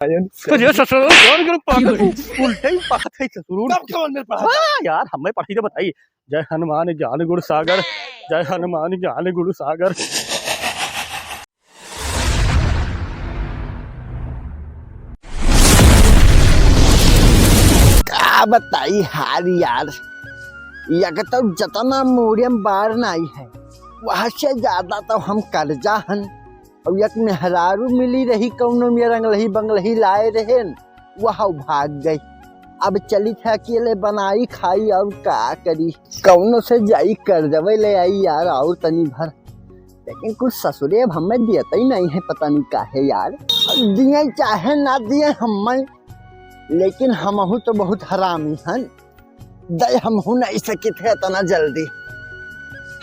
तुझे ससुर कौन गुरु पागल उल्टे ही पागल है ससुर कब कौन में पढ़ा यार हमें पढ़ी तो बताइए। जय हनुमान ज्ञान गुण सागर, जय हनुमान ज्ञान गुण सागर। क्या बताई हार यार, यक तो जतना मूरियम बार नाई है वहाँ से ज्यादा तो हम कर्जा हन। और यक मेहरारू मिली रही कौनो में रंगलही बंगलही लाए रहे वह भाग गई। अब चली थे अकेले बनाई खाई और का करी, कौनो से जाई कर्जवे ले आई यार और तनी भर। लेकिन कुछ ससुरे अब हमें दियता ही नहीं है, पता नहीं काहे यार। दिए चाहे ना दिए हमें, लेकिन हमहू तो बहुत हरामी हन, दे हमहू नहीं सके थे इतना जल्दी।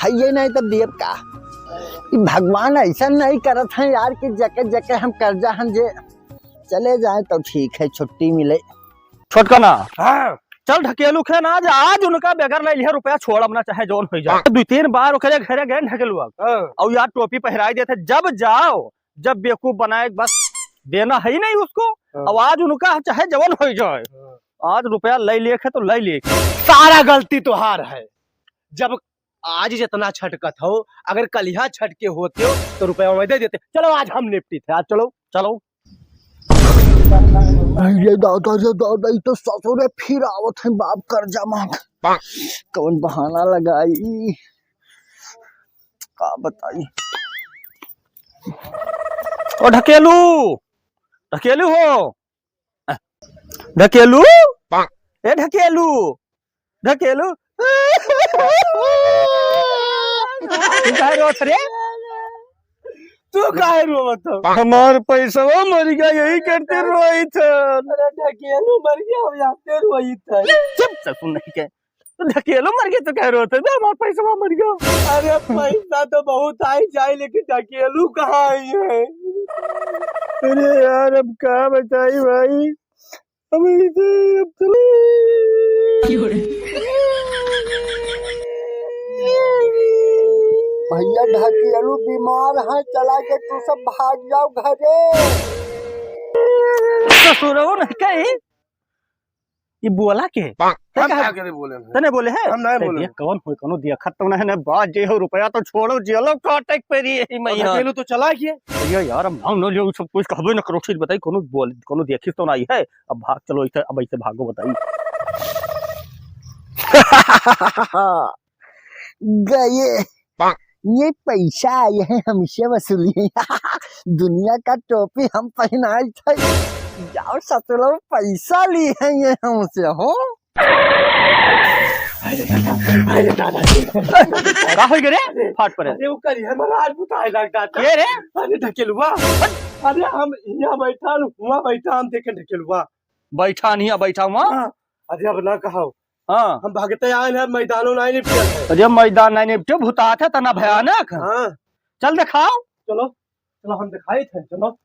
है ये नहीं तो देव का भगवान ऐसा नहीं करत है यार कि जके जके हम कर्जा हम जे चले जाए तो ठीक है, छुट्टी मिले। छोटका ना हाँ चल ढकेलू खे ना आज उनका बेगर ले लिया रुपया छोड़ अपना चाहे जोन हो जाए। दो तीन बार ओकरे घरे गए ढकेलुआ और यार टोपी पहराई देते जब जाओ, जब बेवकूफ बनाए बस देना है ही नहीं उसको। अब आज उनका चाहे जवन हो जाए, आज रुपया ले लिए तो ले लिए। सारा गलती तुहार है। जब आज जितना छटकत हो, अगर कलिया छटके होते हो तो रुपया में दे देते। चलो आज हम निपटी थे, आज चलो चलो। ये दादा तो ससुरे फिर आवत है बाप कर्जा मांग। कौन बहाना लगाई का बताई। ओ ढकेलू ढकेलू हो ढकेलू ए ढकेलू ढकेलू तू काहे रोत रे? तू काहे रोवत हो? हमार पैसा मर गया यही करते रोई थे। अरे ढकेलू मर गया हो जाते रोई थे। चुप सुन नहीं के तो ढकेलू मर गया तो कह रोते थे हमार पैसा मर गया। अरे पैसा तो बहुत आई जाए लेकिन ढकेलू कहाँ आई है? अरे यार अब क्या बताई भाई, अब इसे अब चलो। भैया ढकेलू बीमार है, चला के तू सब भाग जाओ घरे। ससुरवा नहीं कहे ये बोला के हम क्या करे बोले हैं? तने बोले है हम नहीं बोले। कौन हो कोनो दिया खत्म ना है ना बात जे हो रुपया तो छोड़ो जेलो काटक पेरी है मैया। ढकेलू तो चला गया भैया यार हम न लियो सब कुछ कहबे न करो। ठीक बताई कोनो बोल कोनो देखिस तो नहीं है। अब भाग चलो इसे, अब इसे भागो बताई। गए ये पैसा आए हैं हमसे वसूली। दुनिया का टोपी हम पहनाए थे, जाओ ससुरो पैसा लिए हैं ये हमसे हो। का होई गे रे फाट पड़े? अरे वो कलिया महाराज बुताए लगता था। ये रे अरे ढकेलुआ, अरे हम यहाँ बैठा हुआ बैठा हम देखे ढकेलुआ बैठा नहीं बैठा वहां। अरे अब ना कहो हाँ हम भागते आए हैं, मैदानों नहीं निपटे। अरे मैदान नहीं निपटे भूता थे तना भयानक। हाँ चल दिखाओ। चलो चलो हम दिखाई थे, चलो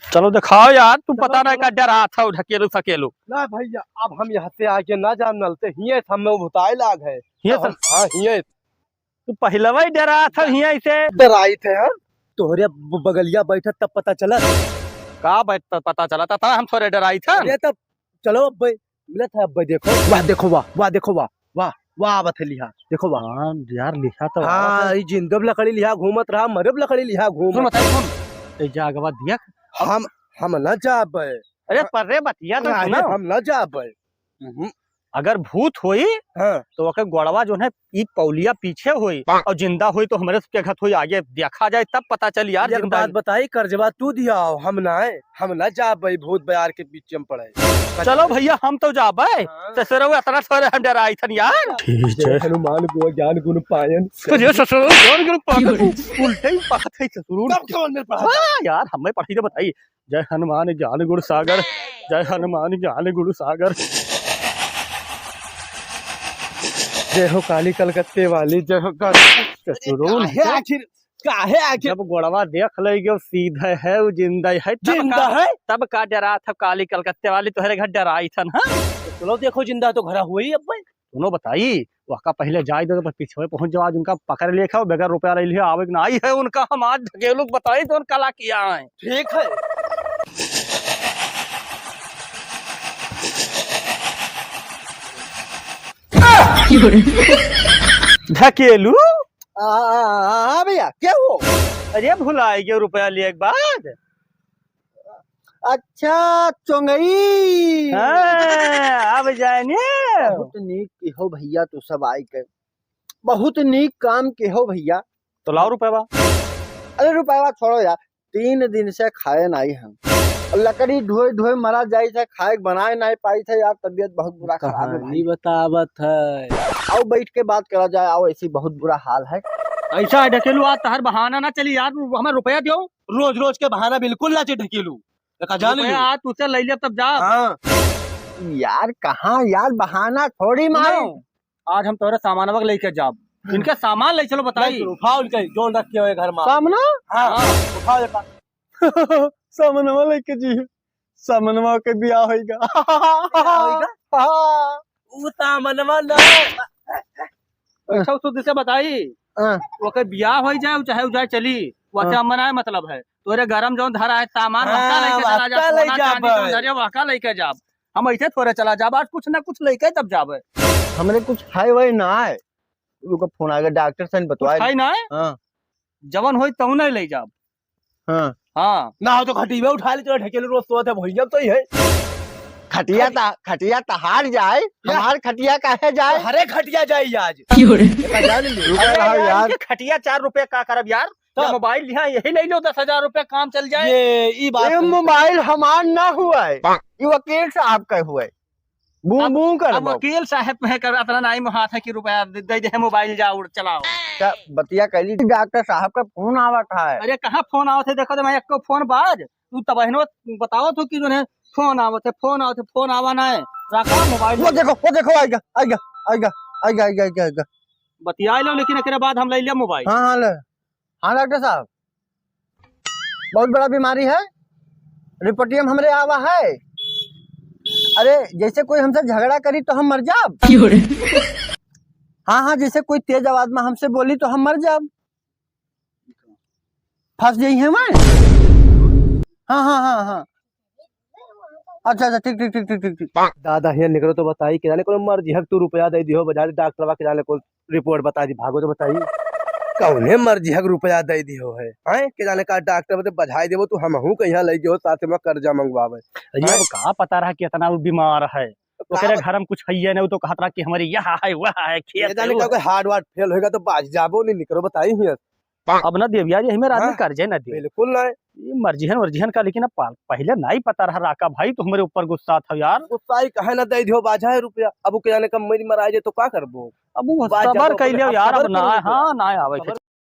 चलो दिखाओ यार, तू पता नहीं का डरा था ढकेलू सकेलू ना भैया। अब हम यहाँ से आगे ना जान नलते हिये हम भुताए लाग है। हाँ हिये तू पहले वही डरा था यहीं से डराई थे हम। तोहरे बगलिया बैठा तब पता चला का बैठ पता चला था हम थोड़े डराई था। अरे तब चलो अब मिला था। अब देखो वाह, देखो वाह वाह, देखो वाह वाह वाह बथलिया देखो वाह। हाँ यार लिखा तो हाँ ये जिंदब लकड़ी लिहा घूमत रहा, मरब लकड़ी लिहा घूम। ए जागवा दिया हम न जाब। अरे पर रे बतिया तो सुनो। हम न जाब। अगर भूत होई हाँ तो ओके गोड़वा जो है एक पौलिया पीछे होई और जिंदा होई तो हमारे के घर होई आगे देखा जाए तब पता चल यार। एक बात बताई, कर्जवा तू दिया हम न जाब भूत बयार के बीच में पड़े। चलो भैया हम तो जाबे ससुर इतना थोड़े हम डराई थन यार। हनुमान को ज्ञान गुण पायन। तुझे ससुर कौन गुरु पागल उल्टे ही पागल है ससुर। कब कौन में पढ़ा यार हमें पढ़ी तो बताइए। जय हनुमान ज्ञान गुण सागर, जय हनुमान ज्ञान गुण सागर। जय हो काली कलकत्ते वाली, जय हो आखिर काहे आखिर। जब गोड़वा देख लेगी सीधा है वो जिंदा है, जिंदा है तब का डरा था काली कलकत्ते वाली तुम्हारे घर डराई था ना। चलो देखो जिंदा तो घरा हुई अब भाई। दोनों बताई वहाँ पहले जाए दो पीछे पहुंच जाओ। आज उनका पकड़ लिया बगैर रुपया ले लिया आवे ना आई है उनका। हम आज ढकेलू बताई तो कला किया है। ठीक है। ढकेलू हाँ भैया क्या हो? अरे भुलाई गए रुपया लिए के बाद। अच्छा चोंगई। हाँ, अब जाए ने। बहुत नीक के हो भैया, तू सब आई के बहुत नीक काम के हो भैया। तो लाओ रुपया। अरे रुपया छोड़ो यार, 3 दिन से खाए नहीं हम। लकड़ी ढोए ढोए मरा जाए थे, खाए बनाए नहीं पाई थे यार, तबीयत बहुत बुरा खराब है भाई। बतावत है। आओ बैठ के बात करा जाए, आओ, ऐसी बहुत बुरा हाल है। ऐसा है ढकेलू, आज तहर बहाना ना चली यार, हमें रुपया दो। रोज रोज के बहाना बिल्कुल ना चाहिए ढकेलू। जान रुपया आज तुझसे ले लिया तब जा। हाँ यार कहाँ यार, बहाना थोड़ी मारो। आज हम तोरे सामान वगैरह लेके जाब, इनके सामान ले चलो बताई। उठाओ इनका जो रखे हुए घर में। सामना हाँ उठाओ ये का। सामनवा लेके जी, सामनवा के बियाह होइगा। उ सामनवा ना अच्छा शुद्ध से बताई, हाँ। वो के बियाह हो जाए चाहे उजाए चली, वैसे हम मनाए मतलब है तोरे गरम जौन धरा है सामान वहका लेके चला जा, वहका ले सोना जाब। चांदी जौन धरे वहका लेके जाब। हम ऐसे थोड़े चला जाब, आज कुछ ना कुछ लेके तब जाबे। हमरे कुछ है वही ना है, उनका फोन आ गया डॉक्टर से बतवाए। है ना, हाँ जवन होई तऊ नहीं ले जाब। हाँ। हाँ ना हो तो खटी में उठा ले, चलो ढकेलू रोज सोते भैया तो ही है। खटिया तहार जाए, हमार खटिया काहे जाए? हरे खटिया जाई आज। जान ली रुपया अरे रहा यार, यार। इनके खटिया 4 रुपए का करब यार। ये मोबाइल लिया यही ले लो, 10,000 रुपए काम चल जाए। ये ई बात ये मोबाइल हमार ना हुआ है, ये वकील साहब का हुआ है। बूम बूम कर अब वकील साहब में कर इतना नहीं हाथ है कि रुपया दे दे मोबाइल जाओ चलाओ। बतिया कैली, डॉक्टर साहब का फोन आवत है। अरे कहाँ फोन आवत है, देखो तो मैं एक फोन बाज तू तबहनो बताओ तो कि जो है फोन आवत है, फोन आवा ना है, रखा मोबाइल वो देखो आएगा आएगा आएगा आएगा आएगा आएगा आएगा। बतिया लो, लेकिन एकरे बाद हम ले लिया मोबाइल। हाँ हाँ ले। हाँ डॉक्टर साहब, बहुत बड़ा बीमारी है, रिपोर्टियम हमरे आवा है। अरे जैसे कोई हमसे झगड़ा करी तो हम मर जाब। हाँ हाँ, जैसे कोई तेज आवाज में हमसे बोली तो हम मर जाब, फंस गई है मैं। हाँ हाँ हाँ हाँ, अच्छा अच्छा ठीक ठीक ठीक ठीक ठीक ठीक। दादा हियां निकलो तो बताई कि जाने को मर्जी हक तू रुपया दे दियो, बजा डॉक्टर के जाने को रिपोर्ट बता दी, भागो तो बताई कौने मर्जी हक रुपया दे दियो है। हैं के जाने का डॉक्टर बते बधाई देबो तू हमहू कहिया ले गयो साथ में कर्जा मंगवावे। अरे अब कहा पता रहा कि इतना वो बीमार है, ओकरे घर में कुछ है नहीं, तो कहत रहा कि हमारे यहाँ है वह है ये खेत जाने है, का हार्ड वार्ड फेल होएगा तो बाज जाबो नहीं, निकलो बताई हियां। अब ना देविया जी हमें आदमी हाँ। कर्जे न दे, बिल्कुल नहीं ये मर्जिहन का। लेकिन अब पहले नहीं पता रहा राका भाई, तो हमारे ऊपर गुस्सा था यार। गुस्साई कहे ना दे दियो, बाजा है रुपया, अब के जाने का मेरी मराई जे तो का करबो। अब वो बात सबर जाबो, कैलियो अब यार, सबर अब ना करो रुपया। हाँ ना आवे।